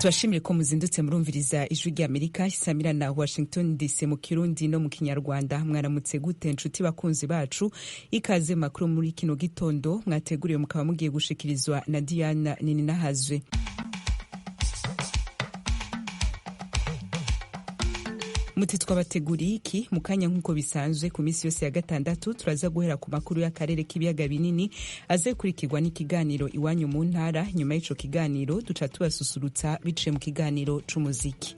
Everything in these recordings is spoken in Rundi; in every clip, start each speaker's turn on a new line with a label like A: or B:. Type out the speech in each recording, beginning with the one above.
A: tubashimire ko muzindutse murumviriza ijwi ry'Amerika isamira na Washington DC mu Kirundi no mu Kinyarwanda. Mwaramutse gute nshuti bakunzi bacu, ikaze makuru muri kino gitondo mwateguriwe mukaba mugiye gushikirizwa na Diana Nininahazwe. Muti twabateguriye iki mu kanya nk'uko bisanzwe ku minsi yose ya gatandatu turaza guhera ku makuru y'akarere k'ibiyaga binini aze kurikirwa n'ikiganiro iwanyu mu ntara. Nyuma y'ico kiganiro duca tubasusurutsa biciye mu kiganiro c'umuziki.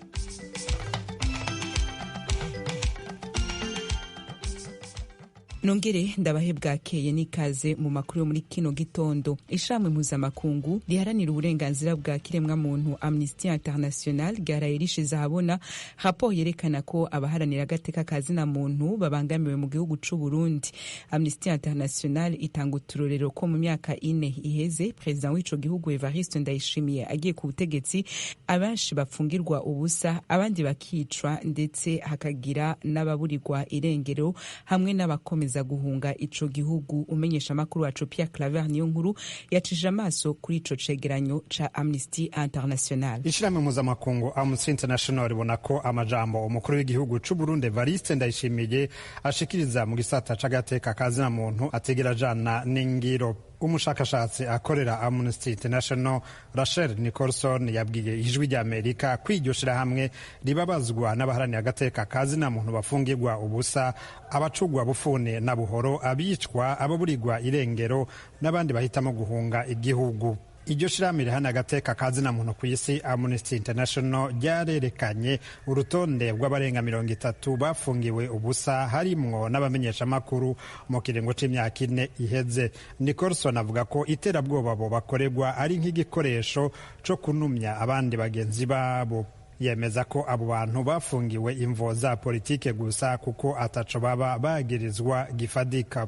A: Nongere ndabahe bwakeye n'ikaze mu makuru yo muri kino gitondo. Ishamwe mpuzamakungu riharanira uburenganzira bwa kiremwa muntu Amnesty International ryaraye rishize ahabona raporo yerekana ko abaharanira agateka kazina muntu babangamiwe mu gihugu c'u Burundi. Amnesty International itanga uturorero ko mu myaka 4 iheze president w'ico gihugu Evariste Ndayishimiye agiye ku butegetsi abenshi bapfungirwa ubusa, abandi bakicwa, ndetse hakagira n'ababurirwa irengero hamwe n'abakomeza guhunga ico gihugu. Umenyesha makuru wacu Pierre Claver niyo nkuru yacishije amaso kuri ico cegeranyo ca Amnesty International.
B: Ishirahamwe mpuzamakungu Amnesty International ribona ko amajambo umukuru w'igihugu c'u Burundi Evariste Ndayishimiye ashikiriza mu gisata c'agateka kazina muntu ategera jana n'ingiro. Umushakashatsi akorera Amnesty International Rachel Nicholson yabwiye ijwi ry'Amerika kw'iryo shirahamwe ribabazwa n'abaharanira agateka kazina muntu bafungirwa ubusa, abacugwa bufune na buhoro, abicwa, ababurirwa irengero n'abandi bahitamo guhunga igihugu. Iryo shirahamwe rihana agateka kazina muntu kw'isi Amnesty International ryarerekanye urutonde rw'abarenga 30 bafungiwe ubusa, harimwo n'abamenyesha makuru mu kiringo c'imyaka 4 iheze. Nicholson avuga ko iterabwoba bo bakorerwa ari nk'igikoresho co kunumya abandi bagenzi babo. Yemeza ko abo bantu bafungiwe imvo za politike gusa kuko ataco baba bagirizwa gifadika.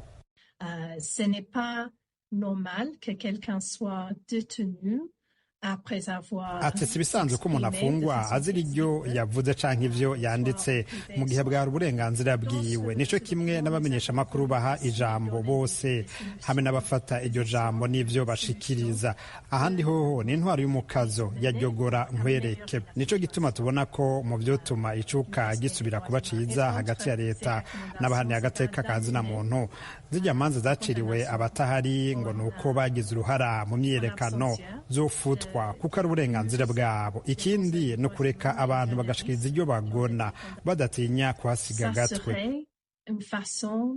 C: Ce n'est pas normal que quelqu'un soit détenu après avoir.
B: Ati si bisanzwe ko umuntu afungwa azira iryo yavuze canke ivyo yanditse mu gihe bwari uburenganzira bwiwe. Nico kimwe n'abamenyesha makuru baha ijambo bose hamwe n'abafata iryo jambo n'ivyo bashikiriza. Ahandi hoho ni intwaro y'umukazo yajyogora nkwereke. Nico gituma tubona ko mu vyotuma icuka gisubira kuba ciza hagati ya leta n'abaharanira agateka kazina muntu. Zijya manza zaciriwe abatahari ngo nuko bagize uruhara mu myiyerekano zofutwa kuko ari uburenganzira bwabo. Ikindi no kureka abantu bagashikiriza iryo bagona badatinya kuhasiga gatwe.
C: Une façon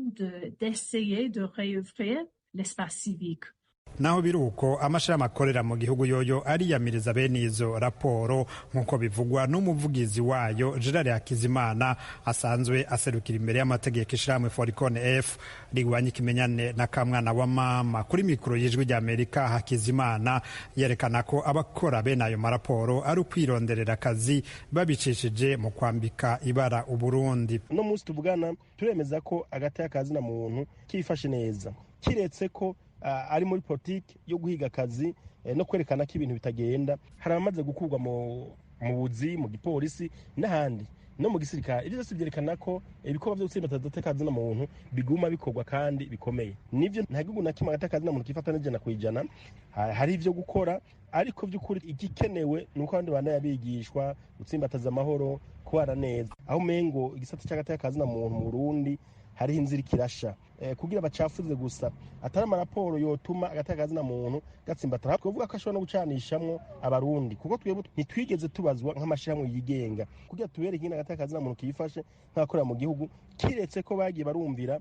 C: d'essayer de réouvrir l'espace civique.
B: Naho biruko amashirahamwe akorera mu gihugu yoyo ariyamiriza bene izo raporo nk'uko bivugwa n'umuvugizi wayo Gerard Hakizimana asanzwe aserukira imbere y'amategeko ishirahamwe Foricon F rigwanya ikimenyane na kamwana wa mama. Kuri mikoro y'ijwi ry'Amerika Hakizimana yerekana ko abakora bene ayo maraporo ari ukwironderera akazi babicishije mu kwambika ibara Uburundi.
D: No munsi tuvugana turemeza ko agateka kazina muntu kifashe neza, kiretse ko ari muri politiki yo guhiga akazi no kwerekana ko ibintu bitagenda. Hari abamaze gukurwa mu buzi, mu gipolisi n'ahandi no mu gisirikare. Ibyo byose byerekana ko ibikorwa byo gutsinda agateka kazina muntu biguma bikorwa kandi bikomeye. Nivyo nta gihugu na kimwe agateka kazina muntu kifata n'ijana ku ijana. Hari ivyo gukora, ariko by'ukuri igikenewe nuko abandi bana yabigishwa gutsimbataza amahoro, kubana neza. Aho mengo igisata cy'agateka kazina muntu mu Burundi hari inzira kirasha kugira bacafuze gusa atari amaraporo yotuma agateka kazina muntu gatsimbatara. Kuvuga ko ashobora no gucanishamwo abarundi kuko twebwe ntitwigeze tubazwa nk'amashirahamwe yigenga kugira tubereke ingene agateka kazina muntu kifashe nk'akorera mu gihugu, kiretse ko bagiye barumvira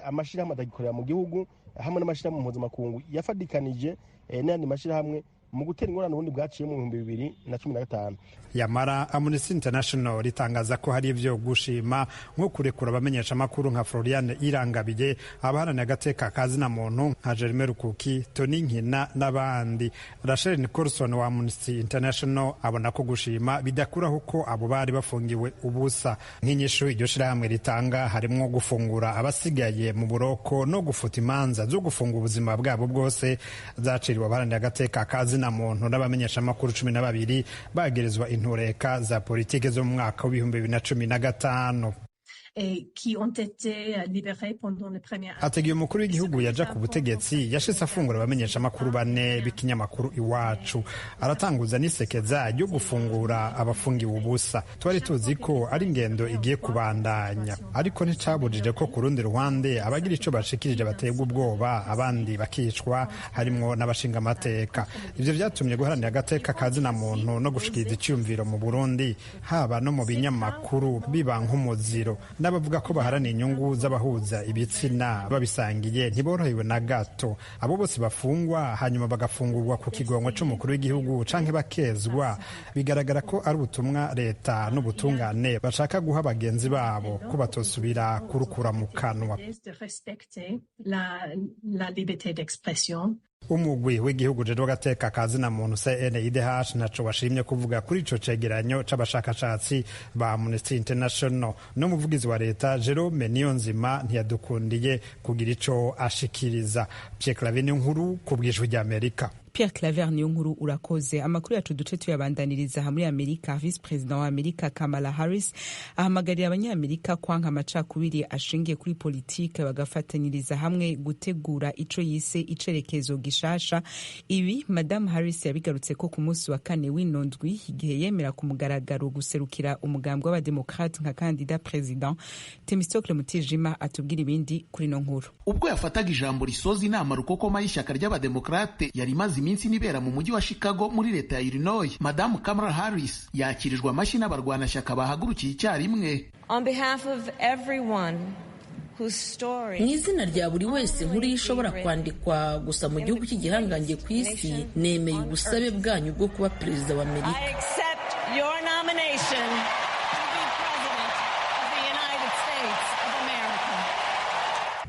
D: amashirahamwe adagikorera mu gihugu hamwe n'amashirahamwe mpuzamakungu yafadikanije n'ayandi mashirahamwe mu gutera ingorane ubundi bwaciye mu 2015.
B: Yamara Amnesty International ritangaza ko hari ivyo gushima nko kurekura abamenyesha makuru nka Floriane Irangabiye, abaharanira agateka kazina muntu nka Jeremy Rukuki, Tony Nkina n'abandi. Rachel Nicholson wa Amnesty International abona ko gushima bidakuraho ko abo bari bafungiwe ubusa. Nk'inyishu iryo shirahamwe ritanga harimwo gufungura abasigaye mu buroko no gufuta imanza zo gufunga ubuzima bwabo bwose zaciriwe abaharanira agateka kazina muntu n'abamenyesha makuru 12 bagerezwa intureka za politike zo mu mwaka wa 2015. ategeye umukuru w'igihugu yaja ku butegetsi yashitse afungura abamenyesha amakuru 4 b'ikinyamakuru Iwacu, aratanguza n'isekeza ryo gufungura abafungiwe ubusa. Twari tuzi ko ari ingendo igiye kubandanya, ariko nticabujije ko ku rundi ruhande abagira ico bashikirije baterwa ubwoba, abandi bakicwa, harimwo n'abashinga amateka. Ivyo vyatumye guharanira agateka kazina muntu no gushikiriza iciyumviro mu Burundi haba no mu binyamakuru biba nk'umuziro. N'abavuga ko baharaniye inyungu z'abahuza ibitsina babisangiye ntiborohewe na gato. Abo bose bafungwa hanyuma bagafungurwa ku kigongo c'umukuru w'igihugu canke bakezwa, bigaragara ko ari ubutumwa leta n'ubutungane bashaka guha bagenzi babo ko batosubira kurukura mu kanwa. Umugwi w'igihugu jeje w'agateka kazina muntu CNIDH naco washimye kuvuga kuri ico cegeranyo c'abashakashatsi ba Amnesty International. N'umuvugizi wa leta Jerome Niyonzima ntiyadukundiye kugira ico ashikiriza. Pierre Claver Niyonkuru ku bw'ijwi ry'Amerika.
A: Pierre Claver Niyonkuru urakoze. Amakuru yacu duce tuyabandaniriza muri Amerika. Vice President wa Amerika Kamala Harris ahamagarira abanyamerika kwanka amacakubiri ashingiye kuri politike bagafatanyiriza hamwe gutegura ico yise icerekezo gishasha. Ibi Madame Harris yabigarutse ko ku munsi wa kane w'inondwi igihe yemera ku mugaragaro guserukira umugambwe w'abademokrate nka kandida president. Temistocle Mutijima atubwira ibindi kuri no nkuru.
E: Ubwo yafataga ijambo risoza inama rukokoma y'ishyaka ry'abademokrate yari maze iminsi nibera mu mujyi wa Chicago muri leta ya Illinois, Madame Kamala Harris yakirijwe amashyi n'abarwanashyaka bahagurukiye icyarimwe.
F: On behalf of everyone
G: mu izina rya buri wese nkuru ishobora kwandikwa gusa mu gihugu cy'igihangange ku isi, nemeye ubusabe bwanyu bwo kuba perezida wa Amerika.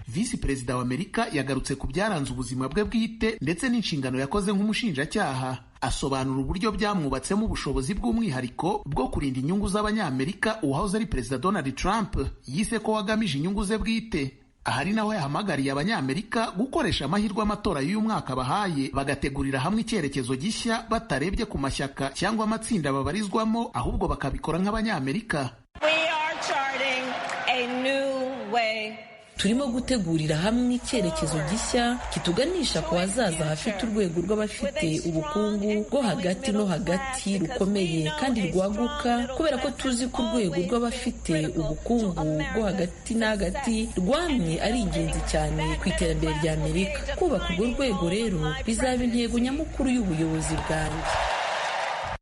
E: Visi perezida wa Amerika yagarutse ku byaranze ubuzima bwe bwite ndetse n'inshingano yakoze nk'umushinjacyaha. Asobanura uburyo byamwubatsemo ubushobozi bw'umwihariko bwo kurinda inyungu z'abanyamerika uwahoze ari perezida Donald Trump yise ko wagamije inyungu ze bwite. Ahari naho yahamagariye abanyamerika gukoresha amahirwe amatora y'uyu mwaka bahaye bagategurira hamwe icyerekezo gishya batarebye ku mashyaka cyangwa amatsinda babarizwamo, ahubwo bakabikora nk'abanyamerika.
G: Turimo gutegurira hamwe icyerekezo gishya kituganisha ku hazaza hafite urwego rw'abafite ubukungu bwo hagati no hagati rukomeye kandi rwaguka, kubera ko tuzi ko urwego rw'abafite ubukungu bwo hagati na hagati rwamye ari ingenzi cyane ku iterambere rya Amerika. Kubaka urwo rwego rero bizaba intego nyamukuru y'ubuyobozi bwanjye.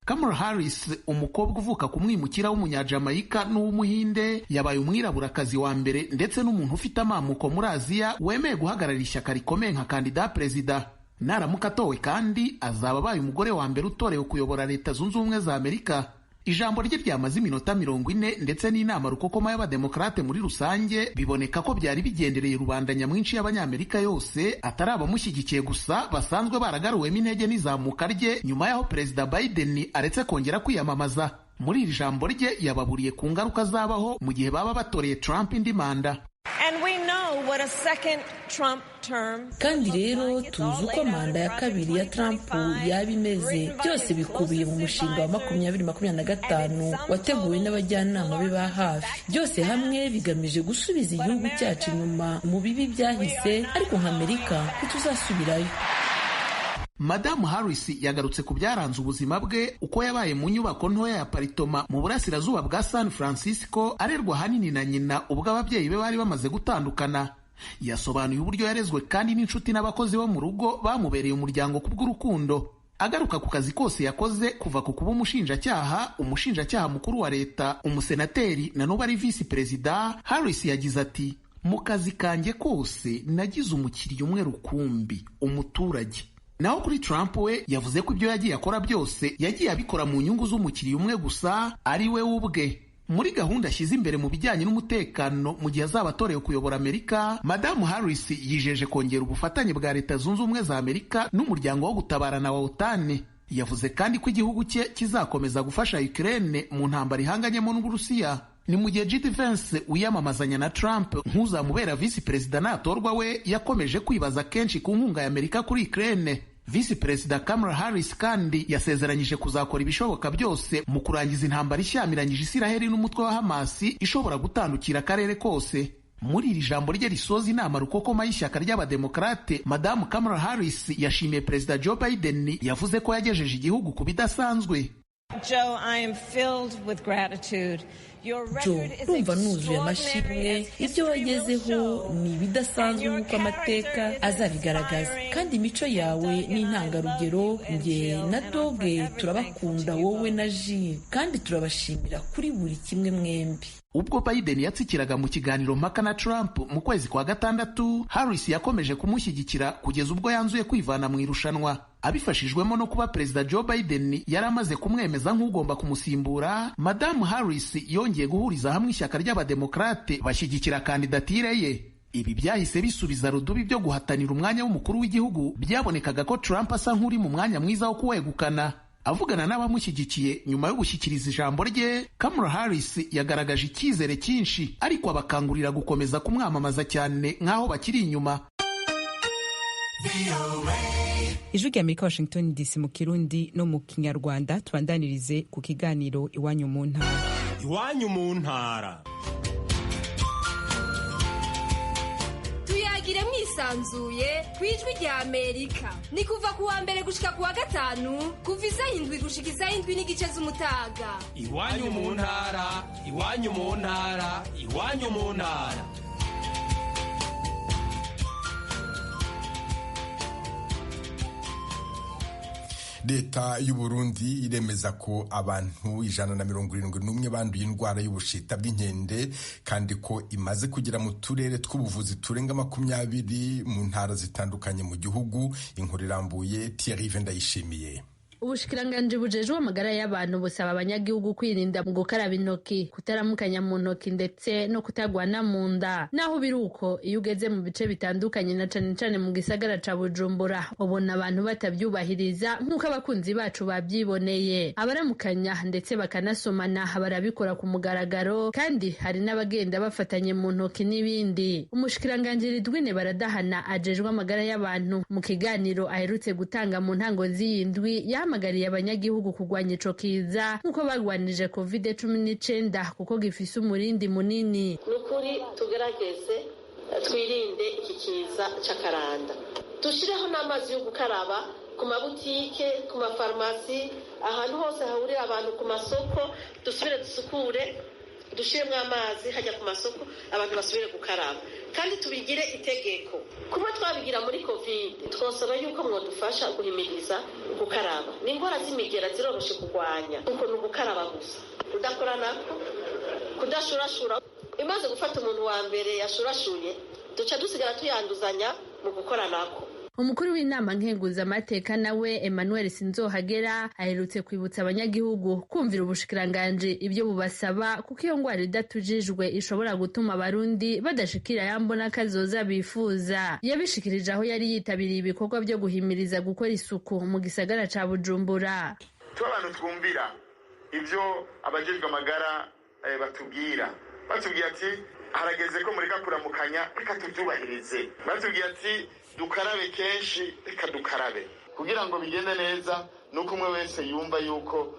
E: Kamala Harris, umukobwa uvuka ku mwimukira w'umunyajamayika n'uw'umuhinde, yabaye umwiraburakazi wa mbere ndetse n'umuntu ufite amamuko muri Aziya wemeye guhagararira ishyaka rikomeye nka kandida perezida. Naramuka atowe kandi azaba abaye umugore wa mbere utorewe kuyobora Leta Zunze Ubumwe za Amerika. Ijambo rye ryamaze iminota 40 ndetse n'inama rukokoma y'abademokrate muri rusange biboneka ko byari bigendereye rubanda nyamwinshi y'abanyamerika yose, atari abamushyigikiye gusa basanzwe baragaruwemo intege n'izamuka rye nyuma y'aho perezida Biden aretse kongera kwiyamamaza. Muri iri jambo rye yababuriye ku ngaruka zabaho mu gihe baba batoreye Trump indi manda.
G: Kandi rero tuzi uko manda ya kabiri ya Trump yaba imeze. Byose bikubiye mu mushinga wa 2025 wateguwe n'abajyanama be ba hafi. Byose hamwe bigamije gusubiza igihugu cyacu inyuma mu bibi byahise, ariko nk'Amerika ntituzasubirayo.
E: Madamu Harris yagarutse ku byaranze ubuzima bwe, uko yabaye mu nyubako ntoya ya paritoma mu burasirazuba bwa San Francisco arerwa hanini na nyina ubwo ababyeyi be bari bamaze gutandukana. Yasobanuye uburyo yarezwe kandi n'inshuti n'abakozi bo mu rugo bamubereye umuryango kubw'urukundo. Agaruka ku kazi kose yakoze kuva ku kuba umushinjacyaha mukuru wa leta, umusenateri na n'ubu ari visi perezida, Harris yagize ati: mu kazi kanjye kose nagize umukiriya umwe rukumbi, umuturage. Naho kuri Trump we yavuze ko ibyo yagiye akora byose yagiye abikora mu nyungu z'umukiriya umwe gusa, ari we ubwe. Muri gahunda ashyize imbere mu bijyanye n'umutekano mu gihe azaba atorewe kuyobora Amerika, Madamu Harris yijeje kongera ubufatanye bwa Leta Zunze Ubumwe za Amerika n'umuryango wo gutabarana wa OTAN. Yavuze kandi ko igihugu cye kizakomeza gufasha Ukraine mu ntambara ihanganyemo n'Uburusiya. Ni mu gihe JD Vance wiyamamazanya na Trump nk'uzamubera visi perezida natorwa, we yakomeje kwibaza kenshi ku nkunga ya Amerika kuri Ukraine. Visi Perezida Kamala Harris kandi yasezeranyije kuzakora ibishoboka byose mu kurangiza intambara ishyamiranyije Isiraheli n'umutwe wa Hamasi ishobora gutandukira akarere kose. Muri iri jambo rye risoza inama rukokoma y'ishyaka ry'abademokarate, Madamu Kamala Harris yashimiye Perezida Joe Biden yavuze ko yagejeje igihugu ku bidasanzwe.
F: Joe, I am filled with gratitude.
G: Joe, urumva nuzuye amashimwe. Ibyo wagezeho ni ibidasanzwe nk'uko amateka azabigaragaza, kandi imico yawe ni intangarugero. Nge na Doge turabakunda, wowe na Jill, kandi turabashimira kuri buri kimwe mwembi.
E: Ubwo Biden yatsikiraga mu kiganiro mpaka na Trump mu kwezi kwa gatandatu, Harris yakomeje kumushyigikira kugeza ubwo yanzuye kwivana mu irushanwa. Abifashijwemo no kuba Perezida Joe Biden yari amaze kumwemeza nk'ugomba kumusimbura, Madamu Harris yongeye guhuriza hamwe ishyaka ry'abademokarate bashyigikira kandidatire ye. Ibi byahise bisubiza rudubi byo guhatanira umwanya w'umukuru w'igihugu byabonekaga ko Trump asa nk'uri mu mwanya mwiza wo kuwegukana. Avugana n'abamushyigikiye nyuma yo gushyikiriza ijambo rye, Kamala Harris yagaragaje icyizere cyinshi, ariko abakangurira gukomeza kumwamamaza cyane nk'aho bakiri inyuma.
A: Ijwi ry'Amerika, Washington DC, mu Kirundi no mu Kinyarwanda. Tubandanirize ku kiganiro Iwanyu mu Ntara.
H: Iwanyu mu Ntara.
I: Tuyagire mwisanzuye ku Ijwi ry'Amerika. Ni kuva ku wa mbere gushika ku wa gatanu, kuva isaha 7 gushika isaha 7 n'igice z'umutaga.
H: Iwanyu mu Ntara, Iwanyu mu Ntara, Iwanyu mu Ntara.
J: Leta y'u Burundi iremeza ko abantu 171 banduye indwara y'ubushita bw'inkende, kandi ko imaze kugera mu turere tw'ubuvuzi turenga 20 mu ntara zitandukanye mu gihugu. Inkuru irambuye, Thierry Vendayishimiye.
K: Ubushikiranganji bujejwe amagara y'abantu busaba abanyagihugu kwirinda mu gukaraba intoki, kutaramukanya mu ntoki ndetse no kutagwana mu nda. Naho biruko, iyo ugeze mu bice bitandukanye na cane cane mu gisagara ca Bujumbura, ubona abantu batabyubahiriza nk'uko abakunzi bacu babyiboneye. Abaramukanya ndetse bakanasomana barabikora ku mugaragaro, kandi hari n'abagenda bafatanye mu ntoki n'ibindi. Umushikiranganji Ridwine Baradahana ajejwe amagara y'abantu mu kiganiro aherutse gutanga mu ntango z'iyindwi yahamagariye abanyagihugu kurwanya ico kiza nk'uko bagwanije COVID-19 kuko gifise umurindi munini.
L: Nukuri tugerageze twirinde iki kiza c'akaranda, dushireho n'amazi yo gukaraba ku mabutike, ku mafarmasi, ahantu hose hahurira abantu, ku masoko dusubire dusukure, dushiremwo amazi hajya ku masoko, abantu basubire gukaraba, kandi tubigire itegeko. Kuba twabigira muri COVID, twosaba yuko mwodufasha guhimiriza gukaraba. N'indwara z'imigera ziroroshe kurwanya, kuko ni ugukaraba gusa, udakora nako, kudashurashura. Imaze gufata umuntu wa mbere yashurashuye, duca dusigara tuyanduzanya mu gukora nako.
K: Umukuru w'inama nkenguzamateka nawe Emmanuel Sinzohagera aherutse kwibutsa abanyagihugu kumvira ubushikiranganji ibyo bubasaba, kuko iyo ngwara idatujijwe ishobora gutuma abarundi badashikira yambona kazoza bifuza. Yabishikirije aho yari yitabiriye ibikorwa byo guhimiriza gukora isuku mu gisagara ca Bujumbura.
M: Abantu twumvira ibyo abajejwe amagara batubwira ati harageze ko mureka kuramukanya, reka tubyubahirize. Batubwira ati dukarabe kenshi, reka dukarabe, kugira ngo bigende neza, nuko umwe wese yumva yuko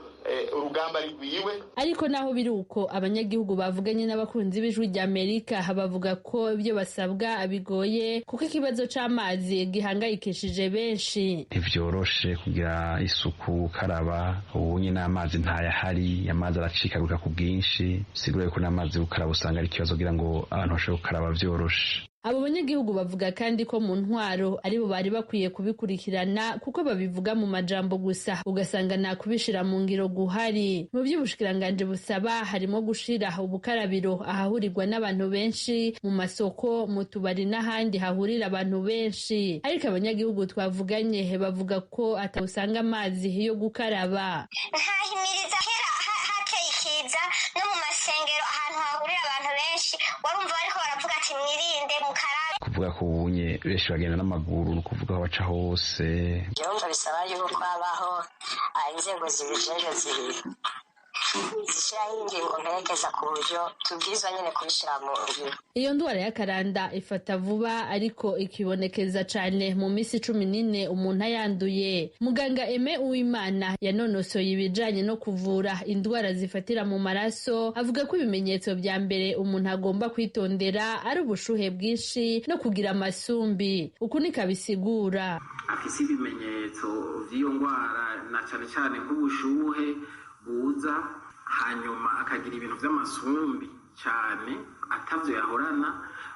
M: urugamba rwiwe.
K: Ariko naho biruko, abanyagihugu bavuganye n'abakunzi b'Ijwi ry'Amerika bavuga ko ibyo basabwa bigoye, kuko ikibazo c'amazi gihangayikishije benshi.
N: Ntivyoroshe kugira isuku, karaba ubunye n'amazi ntayahari, amazi aracikaguka ku bwinshi, sigure ko n'amazi gukaraba usanga ari ikibazo kugira ngo abantu bashobore gukaraba vyoroshe.
K: Abo banyagihugu bavuga kandi ko mu ntwaro aribo bari bakwiye kubikurikirana, kuko babivuga mu majambo gusa ugasanga nta kubishira mu ngiro guhari. Mu by'ubushikiranganji busaba harimo gushira ubukarabiro ahahurirwa n'abantu benshi, mu masoko, mu tubari n'ahandi hahurira abantu benshi. Ariko abanyagihugu twavuganye bavuga ko atawusanga amazi yo gukaraba.
O: Ntahimiriza kera hateye ikiza no mu masengero ahantu hahurira abantu benshi, warumva bariko baravuga ati mwirinde mukarabe.
N: Kuvuga ko ubunye benshi bagenda n'amaguru, no kuvuga aho baca hose.
P: Yumva bisaba yuko habaho inzego zibijejwe zibiri,
O: zishyiraho ingingo mperekeza ku buryo tubwirizwa nyine kubishyira mu ngiro.
K: Iyo ndwara y'akaranda ifata vuba ariko ikibonekeza cyane mu minsi 14 umuntu ayanduye. Muganga Aime Uwimana yanonosoye ibijanye no kuvura indwara zifatira mu maraso avuga ko ibimenyetso vya mbere umuntu agomba kwitondera ari ubushuhe bwinshi no kugira amasumbi. Uku nikabisigura
P: afise ibimenyetso vy'iyo ndwara na cyane cyane nk'ubushuhe buza hanyuma akagira ibintu vy'amasumbi cyane atavyo yahorana,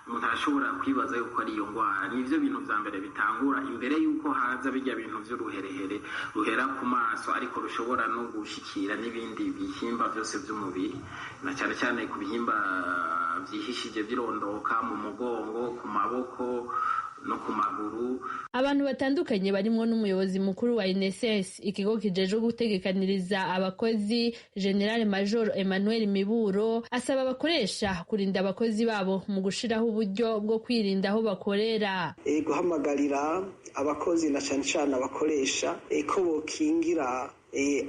P: umuntu arashobora kwibaza yuko ari iyo ndwara. Nivyo bintu vya mbere bitangura imbere yuko haza bijya bintu vy'uruherehere ruhera ku maso ariko rushobora no gushikira n'ibindi bihimba vyose vy'umubiri, na cyane cyane ku bihimba vyihishije birondoka mu mugongo, ku maboko no ku maguru.
K: Abantu batandukanye barimo n'umuyobozi mukuru wa INSS, ikigo kijejwe gutegekaniriza abakozi, General Major Emmanuel Miburo asaba abakoresha kurinda abakozi babo mu gushiraho uburyo bwo kwirinda aho bakorera.
Q: Guhamagarira abakozi na cyane cyane abakoresha ko bokingira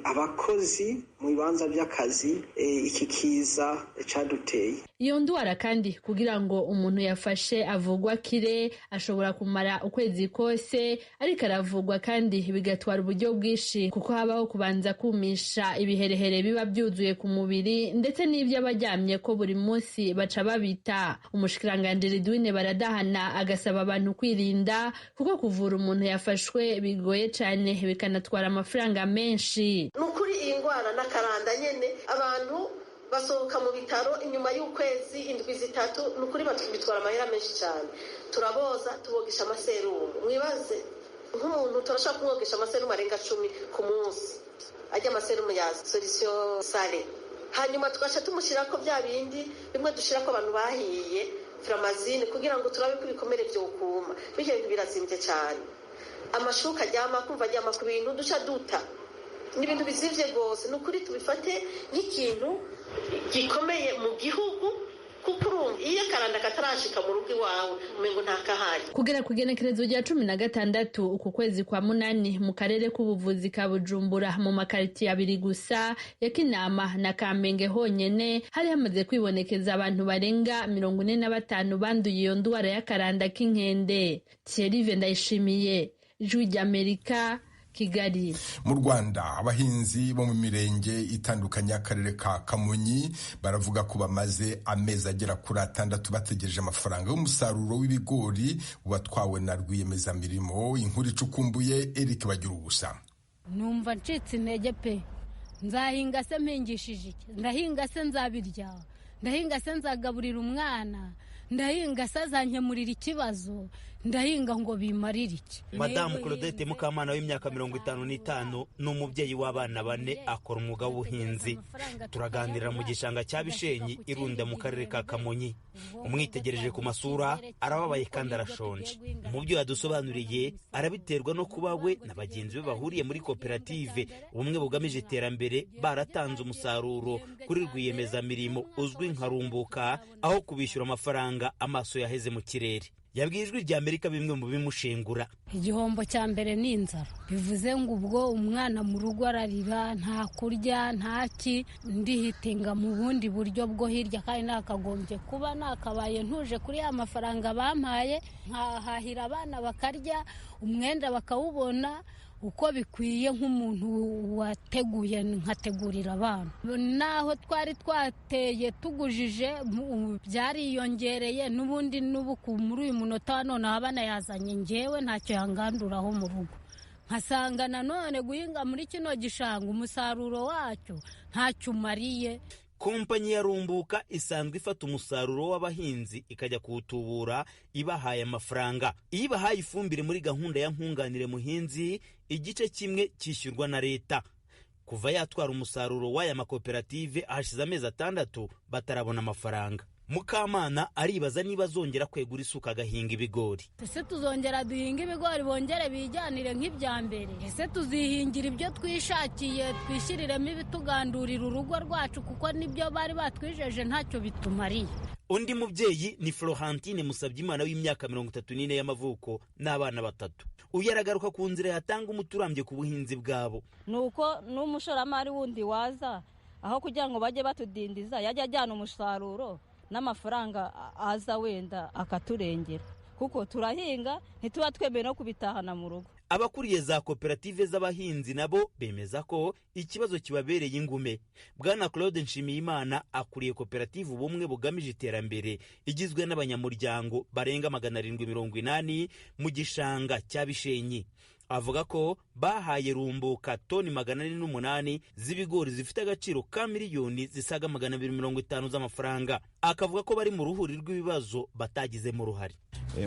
Q: abakozi mu bibanza by'akazi iki kiza caduteye.
K: Iyo ndwara kandi kugira ngo umuntu yafashe avugwa kire ashobora kumara ukwezi kose, ariko aravugwa kandi bigatwara uburyo bwinshi kuko habaho kubanza kumisha ibiherehere biba byuzuye ku mubiri ndetse n'ibyo abaryamye ko buri munsi baca babita. Umushikiranganje Ridwine Baradahana agasaba abantu kwirinda kuko kuvura umuntu yafashwe bigoye cyane bikanatwara amafaranga menshi.
L: Nukuri iyi ndwara n'akaranda nyene abantu basohoka mu bitaro inyuma y'ukwezi 7 nukuri bitwara amahera menshi cyane. Turaboza tubogesha amaserumu, mwibaze nk'umuntu turashaka kumwogesha amaserumu arenga 10 ku munsi, ajya amaserumu ya solution sale, hanyuma tugaca tumushyira ko bya bindi bimwe dushira ko abantu bahiye Framazine kugira ngo turabe ko ibikomere byo kuma. Bijye bintu birazimbye cyane, amashuka ajyama kumva ajyama ku bintu duca duta n'ibintu bizivye gose. Nukuri tubifate nk'ikintu gikomeye mu gihugu kuko urumva iyo akaranda katarashika mu rugo iwawe umengo ntakahari.
K: Kugera ku igenekerezo rya 16 uku kwezi kwa munani mu karere k'ubuvuzi ka Bujumbura mu makaritiye abiri gusa ya Kinama na Kamenge honyene hari hamaze kwibonekeza abantu barenga 45 banduye iyo ndwara y'akaranda k'inkende. Thierry Ndayishimiye, Ijwi ry'Amerika, Kigali.
J: Mu Rwanda abahinzi bo mu mirenge itandukanye y'akarere ka Kamonyi baravuga ko bamaze amezi agera kuri 6 bategereje amafaranga y'umusaruro w'ibigori watwawe na rwiyemezamirimo. Inkuru icukumbuye Eric Bagirubusa.
R: Numva ncitse intege pe, nzahinga se mpingishije iki? Ndahinga se nzabirya? Ndahinga se nzagaburira umwana? Ndahinga se azankemurira ikibazo? Ndahinga ngo bimarire iki?
S: Madamu Claudette Mukamana w'imyaka 55 n'umubyeyi w'abana 4 akora umwuga w'ubuhinzi. Turaganirira mu gishanga cya Bishenyi irunda mu karere ka Kamonyi. Umwitegereje ku masura arababaye kandi arashonje. Mu byo yadusobanuriye arabiterwa no kuba we na bagenzi be bahuriye muri koperative ubumwe bugamije iterambere baratanze umusaruro kuri rwiyemezamirimo uzwi nka Rumbuka aho kubishyura amafaranga amaso yaheze mu kirere. Yabwiye Ijwi ry'Amerika bimwe mu bimushengura.
R: Igihombo cya mbere ni inzara, bivuze ngo ubwo umwana mu rugo ararira nta kurya ntaki, ndihitinga mu bundi buryo bwo hirya kandi nakagombye kuba nakabaye ntuje kuri ya mafaranga bampaye nkahahira abana bakarya umwenda bakawubona uko bikwiye nk'umuntu wateguye nkategurira abana. Naho twari twateye tugujije byariyongereye n'ubundi n'ubuku muri uyu munota none abana yazanye ngewe ntacyo yanganduraho mu rugo. Nkasanga nanone guhinga muri kino gishanga umusaruro wacyo ntacyo umariye.
S: Kompanyi ya Rumbuka isanzwe ifata umusaruro w'abahinzi ikajya kuwutubura ibahaye amafaranga. Iyo ibahaye ifumbire muri gahunda ya nkunganire muhinzi, igice kimwe cyishyurwa na leta. Kuva yatwara umusaruro w'aya makoperative hashize amezi 6 batarabona amafaranga. Mukamana aribaza niba zongera kwegura isuka agahinga ibigori.
R: Ese tuzongera duhinga ibigori bongere bijyanire nk'ibya mbere? Ese tuzihingira ibyo twishakiye twishiriremo ibitugandurira urugo rwacu kuko nibyo bari batwijeje ntacyo bitumariye?
S: Undi mubyeyi ni Florentine Musabyimana w'imyaka 34 y'amavuko n'abana 3. Uyaragaruka ku nzira yatanga umuturambye ku buhinzi bwabo.
T: Nuko n'umushoramari wundi waza aho kugira ngo bajye batudindiza yajya ajyana umusaruro n'amafaranga aza wenda akaturengera, kuko turahinga ntituba twemeye no kubitahana mu rugo.
S: Abakuriye za koperative z'abahinzi nabo bemeza ko ikibazo kibabereye ingume. Bwana Claude Nshimiyimana akuriye koperative ubumwe bugamije iterambere igizwe n'abanyamuryango barenga 780 mu gishanga cya Bishenyi. Avuga ko bahaye Rumbuka toni 408 z'ibigori zifite agaciro ka miliyoni zisaga 250 z'amafaranga. Akavuga ko bari mu ruhuri rw'ibibazo batagizemo uruhare.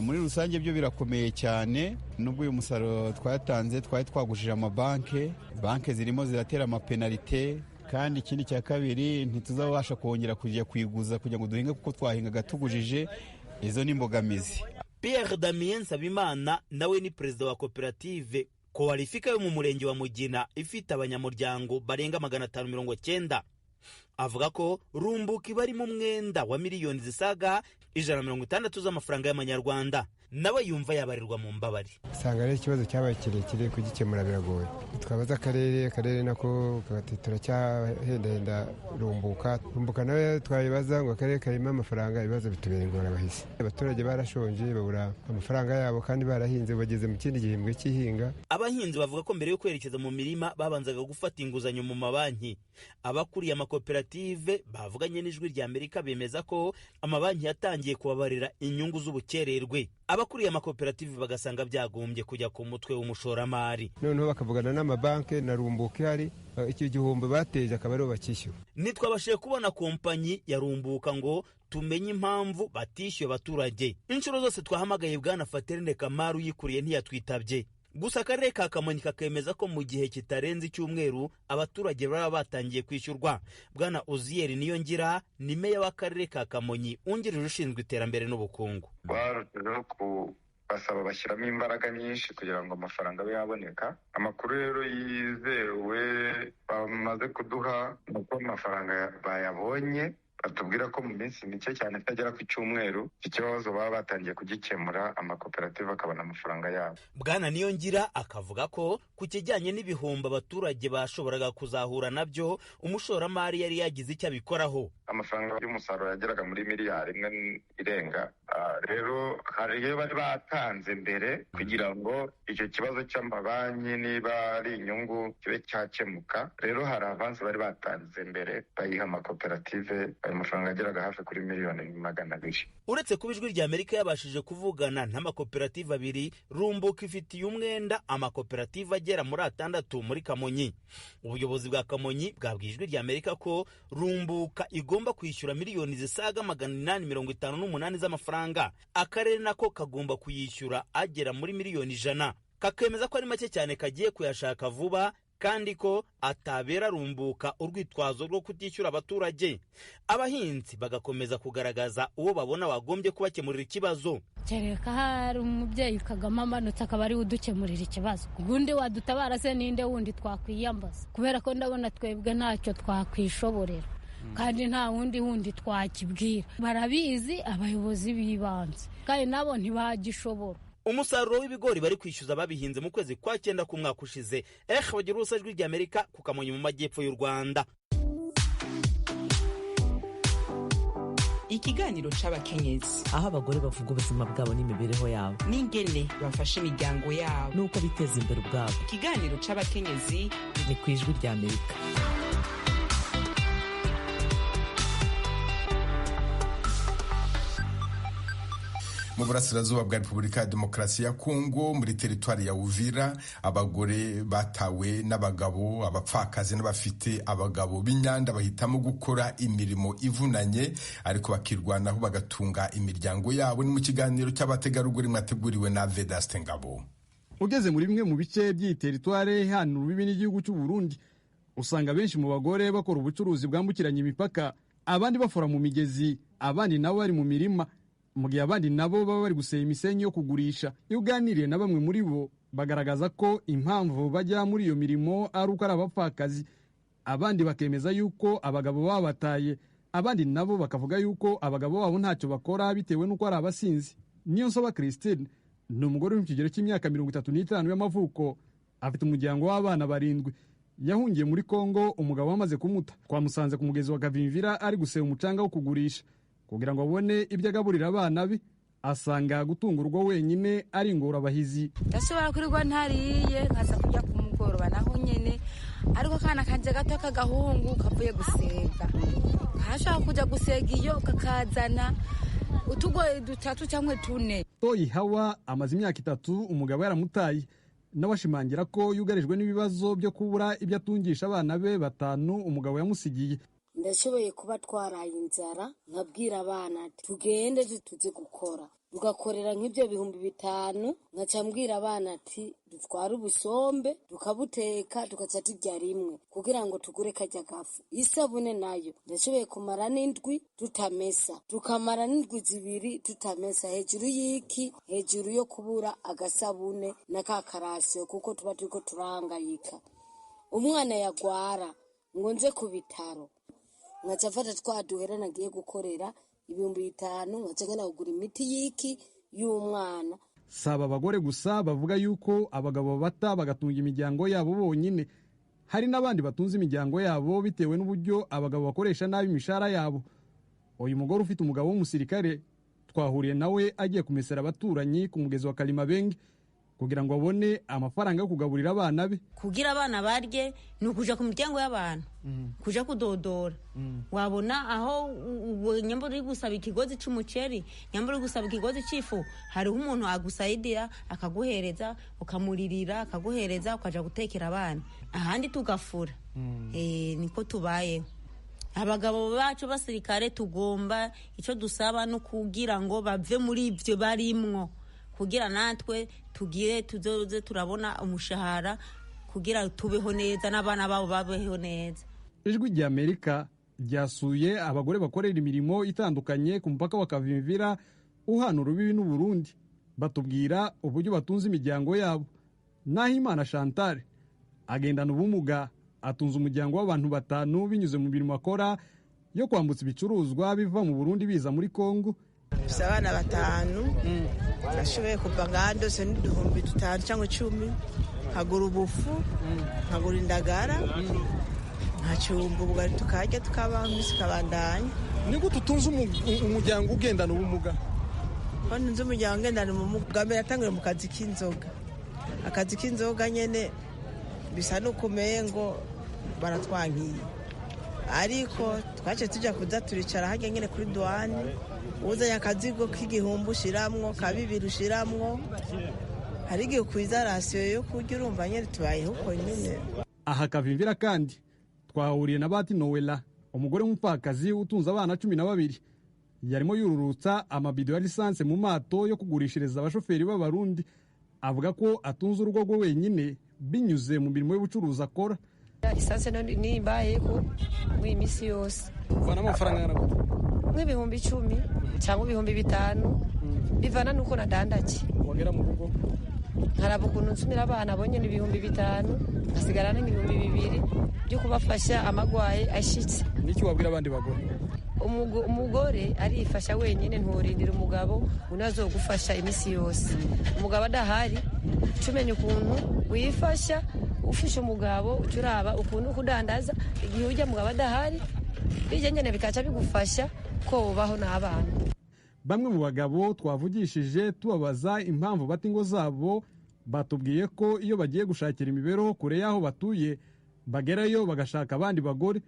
U: Muri rusange byo birakomeye cyane, nubwo uyu musaruro twatanze twari twagujije amabanke, banke zirimo ziratera amapenalite, kandi ikindi cya kabiri ntituzabasha kongera kujya kwiguza kugira ngo duhinge kuko twahingaga tugujije. Izo ni imbogamizi.
S: Pierre Damien Nsabimana nawe ni perezida wa koperative Koalifika yo mu murenge wa Mugina ifite abanyamuryango barenga 590. Avuga ko Rumbuka ibari mu mwenda wa miliyoni zisaga 160 z'amafaranga y'amanyarwanda. Nawe yumva yabarirwa mu mbabari.
V: Sanga ari ikibazo cyabaye kirekire kugikemura biragoye. Twabaza akarere nako turacyahendahenda Rumbuka nawe twabibaza ngo akarere karimo amafaranga, ibibazo bitubera ingorabahizi. Abaturage barashonje babura amafaranga yabo kandi barahinze bageze mu kindi gihembwe cy'ihinga.
S: Abahinzi bavuga ko mbere yo kwerekeza mu mirima babanzaga gufata inguzanyo mu mabanki. Abakuriye amakoperative bavuganye n'Ijwi rya Amerika bemeza ko amabanki yatangiye kubabarira inyungu z'ubukererwe. Abakuriye amakoperative bagasanga byagombye kujya ku mutwe w'umushoramari.
V: Noneho bakavugana n'amabanki na Rumbuka ihari, icyo gihombo bateje akaba ariho bakishyura.
S: Ntitwabashije kubona kompanyi ya Rumbuka ngo tumenye impamvu batishyuye abaturage. Inshuro zose twahamagaye Bwana Faterine Kamaru yikuriye ntiyatwitabye. Gusa akarere ka Kamonyi kakemeza ko mu gihe kitarenze icyumweru abaturage baba batangiye kwishyurwa. Bwana Uzieri Niyongira ni meya w'akarere ka Kamonyi ungirije ushinzwe iterambere n'ubukungu.
W: Barushijeho kubasaba bashyiramo imbaraga nyinshi kugira ngo amafaranga abe yaboneka. Amakuru rero yizewe bamaze kuduha nuko amafaranga bayabonye, batubwira ko mu minsi mike cyane itagera ku cyumweru ikibazo baba batangiye kugikemura, amakoperative akabona amafaranga yabo.
S: Bwana Niyongira akavuga ko ku kijyanye n'ibihombo abaturage bashoboraga kuzahura nabyo umushoramari yari yagize icyo abikoraho.
W: Amafaranga y'umusaruro yageraga muri miliyari 1 irenga. Rero hari iyo bari batanze mbere kugira ngo icyo kibazo cy'amabanki niba ari inyungu kibe cyakemuka. Rero hari avansi bari batanze mbere bayiha amakoperative, amafaranga ageraga hafi kuri miliyoni 200.
S: Uretse kuba Ijwi rya Amerika yabashije kuvugana n'amakoperative abiri, Rumbuka ifitiye umwenda amakoperative agera muri 6 muri Kamonyi. Ubuyobozi bwa Kamonyi bwabwiye Ijwi rya Amerika ko Rumbuka igomba kwishyura miliyoni zisaga 858 z'amafaranga. Akarere nako kagomba kuyishyura agera muri miliyoni 100. Kakemeza ko ari make cyane kagiye kuyashaka vuba kandi ko atabera Rumbuka urwitwazo rwo kutishyura abaturage. Abahinzi bagakomeza kugaragaza uwo babona wagombye kubakemurira ikibazo.
R: Kereka hari umubyeyi Kagame amanutse akaba ari udukemurira ikibazo, ubundi wadutabara se ninde wundi twakwiyambaza? Kubera ko ndabona twebwe ntacyo twakwishoborera kandi nta wundi twakibwira. Barabizi abayobozi b'ibanze kandi nabo ntibagishobora.
S: Umusaruro w'ibigori bari kwishyuza babihinze mu kwezi kwa 9 ku mwaka ushize. Bagira ubusa Ijwi rya Amerika ku Kamonyi mu majyepfo y'u Rwanda.
A: Ikiganiro c'abakenyezi,
X: aho abagore bavuga ubuzima bwabo n'imibereho yabo
A: n'ingene bafasha imiryango yabo
X: nuko biteza imbere ubwabo.
A: Ikiganiro c'abakenyezi
X: ni ku Ijwi rya Amerika.
J: mu burasirazuba bwa Repubulika ya Demokarasi ya Kongo muri teritwari ya Uvira, abagore batawe n'abagabo, abapfakazi n'abafite abagabo b'inyanda bahitamo gukora imirimo ivunanye ariko bakirwanaho bagatunga imiryango yabo. Ni mu kiganiro cy'abategarugori mwateguriwe na Vedaste Ngabo.
Y: Ugeze muri bimwe mu bice by'iyi teritwari hano urubibi n'igihugu cy'u Burundi, usanga benshi mu bagore bakora ubucuruzi bwambukiranya imipaka, abandi bafora mu migezi, abandi nabo bari mu mirima, mu gihe abandi nabo baba bari gusenya imisenyi yo kugurisha. Iyo uganiriye na bamwe muri bo bagaragaza ko impamvu bajya muri iyo mirimo ari uko ari abapfakazi, abandi bakemeza yuko abagabo babataye, abandi nabo bakavuga yuko abagabo babo ntacyo bakora bitewe n'uko ari abasinzi. Niyonsaba Christine ni umugore uri mu kigero cy'imyaka 35 y'amavuko, afite umuryango w'abana 7. yahungiye muri Kongo umugabo wamaze kumuta. Twamusanze ku mugezi wa Kavimvira ari guseba umucanga wo kugurisha kugira ngo abone ibyo agaburira abana be, asanga gutungurwa wenyine ari ingorabahizi.
B: Ndashobora kurirwa ntariye nkaza kujya ku mugoroba naho nyene, ariko kana kanje gato kagahungu kavuye gusega kashaka kuja gusega iyo kakazana utugoye 3 cyangwa 4.
Y: Toyi Hawa amaze imyaka 3 umugabo yaramutaye, nawe ashimangira ko yugarijwe n'ibibazo byo kubura ibyo atungisha abana be 5 umugabo yamusigiye.
C: Ndashoboye kuba twaraye inzara nkabwira abana ati tugende tuze gukora, tugakorera nk'ibyo 5,000, nkacambwira abana ati dutwara ubusombe tukabuteka tugaca turya rimwe kugira ngo tugure kajya gafu. Isabune nayo ndashoboye kumara n'indwi tutamesa, tukamara n'indwi 2 tutamesa, hejuru y'iki, hejuru yo kubura agasabune na kakarasyo kuko tuba turiko turahangayika. Umwana yagwara ngo nze ku bitaro, nkaca mfata twaduhera nagiye gukorera 5,000, nkaca ngana kugura imiti y'iki y'umwana.
Y: Saba abagore gusa bavuga yuko abagabo bata bagatunga imiryango yabo bonyine, hari n'abandi batunze imiryango yabo bitewe n'uburyo abagabo bakoresha nabi imishahara yabo. Uyu mugore ufite umugabo w'umusirikare twahuriye nawe agiye kumesera abaturanyi ku mugezi wa Kalimabenge kugira ngo abone amafaranga yo kugaburira abana be.
D: Kugira abana barye ni ukuja ku miryango y'abantu, kuja kudodora. Wabona aho nyambura uri gusaba ikigozi c'umuceri, nyambura uri gusaba ikigozi c'ifu, hariho umuntu agusayidira akaguhereza, ukamuririra akaguhereza, ukaja gutekera abana, ahandi tugafura. Niko tubayeho. Abagabo bacu basirikare tugomba ico dusaba no kugira ngo bave muri ivyo barimwo, kugira natwe tugire tuzoze turabona umushahara kugira tubeho neza n'abana babo babeho neza.
Y: Ijwi rya Amerika ryasuye abagore bakorera imirimo itandukanye ku mupaka wa Kavimvira uhana urubibi n'u Burundi, batubwira uburyo batunze imiryango yabo. Nahimana Chantal agendana ubumuga, atunze umuryango w'abantu 5 binyuze mu mirimo akora yo kwambutsa ibicuruzwa biva mu Burundi biza muri Kongo.
F: Abana 5 nashoboye kuva ngando se n'uduhumbi 5 cyangwa 10, nkagura ubufu, nkagura indagara, nkacumba ubugari tukarya tukabaho imisi kabandanya.
Y: Ni gute utunze umuryango ugendana ubumuga?
F: Kandi nzi umuryango ugendana ubumuga mbere yatangire mu kazi k'inzoga. Akazi k'inzoga nyene bisa nukomeye ngo baratwankiye, ariko twace tujya kuza turicara hajya nyene kuri douane, uzanye akazigo k'igihumbi ushiramwo, kabibiri ushiramwo, hari igihe ukwiza rasiyo yo kurya, urumva nyene tubayeho uko nyene.
Y: Aha Kavimvira kandi twahuriye na Bati Noella, umugore w'umupfakazi utunze abana 12, yarimo yururutsa amabido ya lisanse mu mato yo kugurishiriza abashoferi b'abarundi. Avuga ko atunze urugo rwe wenyine binyuze mu mirimo y'ubucuruzi akora.
G: Lisanse nimbaye ko mw'imisi yose
Y: uvana amafaranga yaragute
G: nk'ibihumbi 10 cyangwa ibihumbi 5 bivana nuko nadandaje.
Y: Wagera mu rugo
G: nkaraba ukuntu nsumira abana bonye n'ibihumbi 5, ngasigarana n'ibihumbi 2 byo kubafasha amagwaye ashitse.
Y: Niki wabwira abandi bagore?
G: Umugore arifasha wenyine, nturindira umugabo unazogufasha imisi yose. Umugabo adahari tumenya ukuntu wifasha, ufisha umugabo ucuraba ukuntu kudandaza igihe ujya mugabo adahari, bijyanye bikaca bigufasha ko ubaho n'abana.
Y: Bamwe mu bagabo twavugishije tubabaza impamvu bata ingo zabo, batubwiye ko iyo bagiye gushakira imibereho kure y'aho batuye bagerayo bagashaka abandi bagore.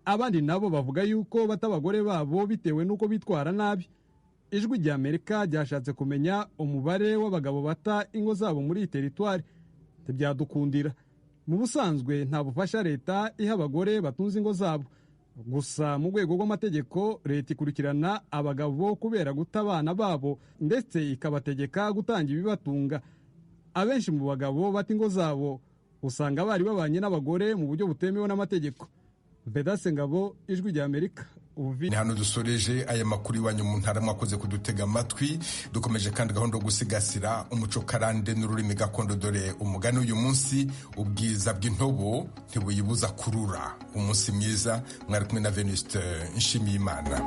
Y: Abandi nabo bavuga yuko bata abagore babo bitewe nuko bitwara nabi. Ijwi rya Amerika ryashatse kumenya umubare w'abagabo bata ingo zabo muri teritwari, ntibyadukundira. Mu busanzwe nta bufasha leta iha abagore batunze ingo zabo, gusa mu rwego rw'amategeko leta ikurikirana abagabo kubera guta abana babo ndetse ikabategeka gutanga ibibatunga. Abenshi mu bagabo bata ingo zabo usanga bari babanye n'abagore mu buryo butemewe n'amategeko. Bedase Ngabo, Ijwi rya Amerika.
J: Ni hano dusoreje aya makuru iwanyu mu ntara, mwakoze kudutega amatwi. Dukomeje kandi gahunda yo gusigasira umuco karande n'ururimi gakondo, dore umugani uyu munsi: ubwiza bw'intobo ntibuyibuza kurura. Umunsi mwiza, mwari kumwe na Venuste Nshimiyimana.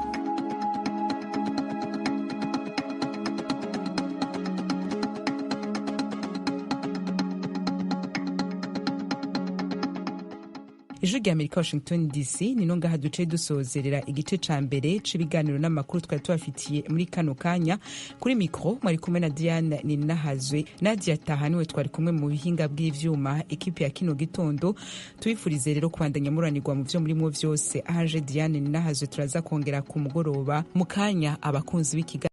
A: ijwi rya Amerika Washington DC nino ngaha duce dusozerera igice ca mbere c'ibiganiro n'amakuru twari tubafitiye muri kano kanya. Kuri mikro mwari kumwe na Diane Ninahazwe, Nadia Tahaniwe twari kumwe mu bihinga bw'ivyuma. Ekipi ya kino gitondo tubifurize rero kubandanya muranirwa mu vyo murimo vyose. Ahaje Diane Ninahazwe turaza kongera ku mugoroba mu kanya abakunzi b'ikiganiro